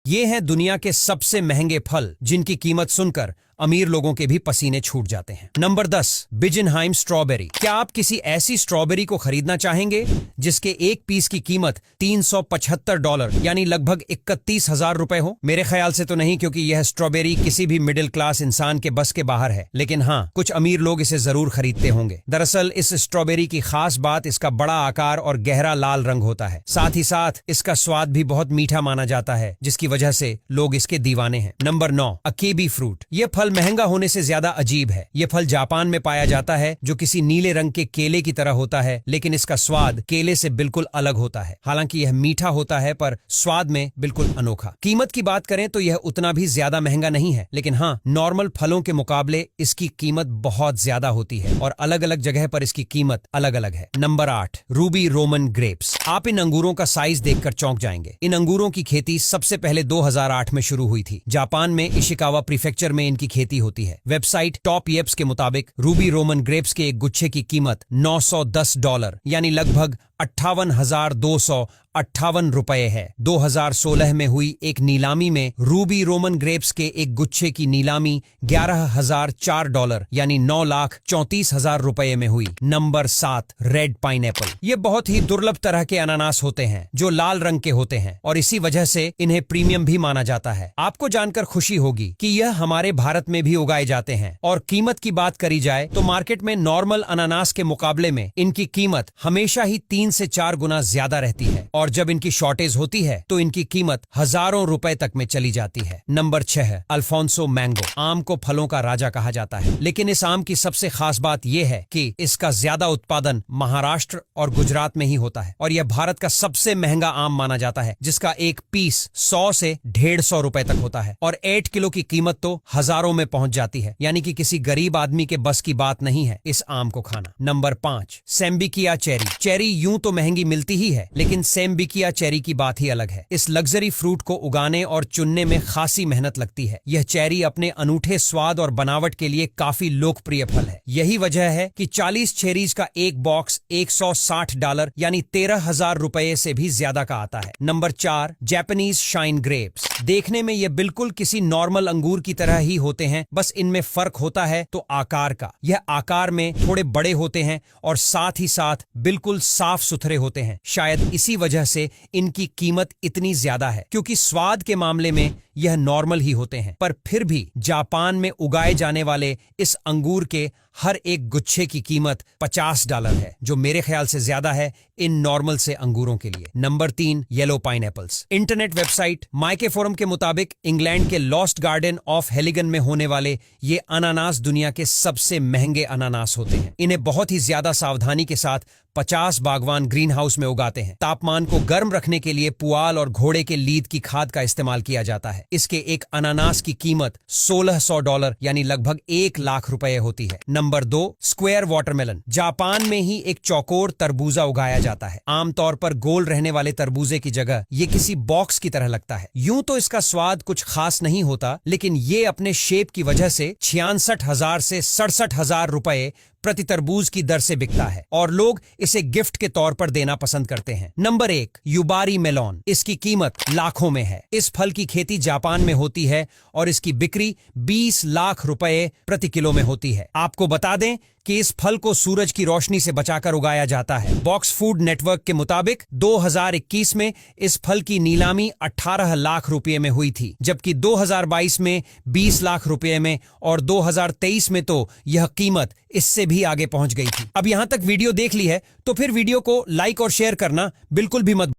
ये हैं दुनिया के सबसे महंगे फल जिनकी कीमत सुनकर अमीर लोगों के भी पसीने छूट जाते हैं। Number 10, Bijinhime strawberry. क्या आप किसी ऐसी स्ट्रॉबेरी को खरीदना चाहेंगे जिसके एक पीस की कीमत $375 यानी लगभग 31,000 रुपए हो? मेरे ख्याल से तो नहीं, क्योंकि यह स्ट्रॉबेरी किसी भी मिडिल क्लास इंसान के बस के बाहर है। लेकिन हाँ, कुछ अमीर लोग इसे जरूर खरीदते होंगे। दरअसल इस स्ट्रॉबेरी की खास बात इसका बड़ा आकार और गहरा लाल रंग होता है। साथ ही साथ इसका स्वाद भी बहुत मीठा माना जाता है, जिसकी वजह से लोग इसके दीवाने हैं। Number 9, akebi fruit. यह फल महंगा होने से ज्यादा अजीब है। यह फल जापान में पाया जाता है, जो किसी नीले रंग के केले की तरह होता है, लेकिन इसका स्वाद केले से बिल्कुल अलग होता है। हालांकि यह मीठा होता है, पर स्वाद में बिल्कुल अनोखा। कीमत की बात करें तो यह उतना भी ज्यादा महंगा नहीं है, लेकिन हाँ, नॉर्मल फलों के मुकाबले इसकी कीमत बहुत ज्यादा होती है और अलग अलग जगह पर इसकी कीमत अलग अलग है। Number 8, Ruby Roman grapes. आप इन अंगूरों का साइज देखकर चौंक जाएंगे। इन अंगूरों की खेती सबसे पहले 2008 में शुरू हुई थी। जापान में इशिकावा प्रीफेक्चर में इनकी खेती होती है। वेबसाइट टॉप येप्स के मुताबिक रूबी रोमन ग्रेप्स के एक गुच्छे की कीमत $910 यानी लगभग 58,258 रुपए है। 2016 में हुई एक नीलामी में रूबी रोमन ग्रेप्स के एक गुच्छे की नीलामी $11,004 यानी 9,34,000 रुपए में हुई। Number 7, red pineapple. ये बहुत ही दुर्लभ तरह के अनानास होते हैं जो लाल रंग के होते हैं और इसी वजह से इन्हें प्रीमियम भी माना जाता है। आपको जानकर खुशी होगी कि यह हमारे भारत में भी उगाए जाते हैं और कीमत की बात करी जाए तो मार्केट में नॉर्मल अनानास के मुकाबले में इनकी कीमत हमेशा ही 3 से 4 गुना ज्यादा रहती है और जब इनकी शॉर्टेज होती है तो इनकी कीमत हजारों रुपए तक में चली जाती है। Number 6, Alfonso mango. आम को फलों का राजा कहा जाता है, लेकिन इस आम की सबसे खास बात यह है कि इसका ज्यादा उत्पादन महाराष्ट्र और गुजरात में ही होता है और यह भारत का सबसे महंगा आम माना जाता है, जिसका एक पीस 100 से 150 रुपए तक होता है और 8 किलो की कीमत तो हजारों में पहुंच जाती है, यानी कि किसी गरीब आदमी के बस की बात नहीं है इस आम को खाना। Number 5, सेम्बिकिया cherry. चेरी यूं तो महंगी मिलती ही है, लेकिन सेम्बिकिया चेरी की बात ही अलग है। इस लग्जरी फ्रूट को उगाने और चुनने में खासी मेहनत लगती है। यह चेरी अपने अनूठे स्वाद और बनावट के लिए काफी लोकप्रिय फल है। यही वजह है कि 40 चेरीज का एक बॉक्स $160 यानी 13,000 रुपए से भी ज्यादा का आता है। Number 4, Japanese shine grapes. देखने में ये बिल्कुल किसी नॉर्मल अंगूर की तरह ही होते हैं, बस इनमें फर्क होता है तो आकार का। यह आकार में थोड़े बड़े होते हैं और साथ ही साथ बिल्कुल साफ सुथरे होते हैं। शायद इसी वजह से इनकी कीमत इतनी ज्यादा है, क्योंकि स्वाद के मामले में यह नॉर्मल ही होते हैं। पर फिर भी जापान में उगाए जाने वाले इस अंगूर के हर एक गुच्छे की कीमत $50 है, जो मेरे ख्याल से ज्यादा है इन नॉर्मल से अंगूरों के लिए। Number 3, yellow pineapples. Internet website माइके फोरम के मुताबिक इंग्लैंड के लॉस्ट गार्डन ऑफ हेलिगन में होने वाले ये अनानास दुनिया के सबसे महंगे अनानास होते हैं। इन्हें बहुत ही ज्यादा सावधानी के साथ 50 बागवान ग्रीन हाउस में उगाते हैं। तापमान को गर्म रखने के लिए पुआल और घोड़े के लीद की खाद का इस्तेमाल किया जाता है। इसके एक अनानास की कीमत $1,600 यानी लगभग 1 लाख रुपए होती है। Number 2, square watermelon. जापान में ही एक चौकोर तरबूजा उगाया जाता है। आमतौर पर गोल रहने वाले तरबूजे की जगह ये किसी बॉक्स की तरह लगता है। यूं तो इसका स्वाद कुछ खास नहीं होता, लेकिन ये अपने शेप की वजह से 66,000 से 67,000 रुपए प्रति तरबूज की दर से बिकता है और लोग इसे गिफ्ट के तौर पर देना पसंद करते हैं। Number 1, Yubari melon. इसकी कीमत लाखों में है। इस फल की खेती जापान में होती है और इसकी बिक्री 20 लाख रुपए प्रति किलो में होती है। आपको बता दें कि इस फल को सूरज की रोशनी से बचाकर उगाया जाता है। बॉक्स फूड नेटवर्क के मुताबिक 2021 में इस फल की नीलामी 18 लाख रुपए में हुई थी, जबकि 2022 में 20 लाख रुपए में और 2023 में तो यह कीमत इससे भी आगे पहुंच गई थी। अब यहां तक वीडियो देख ली है तो फिर वीडियो को लाइक और शेयर करना बिल्कुल भी मत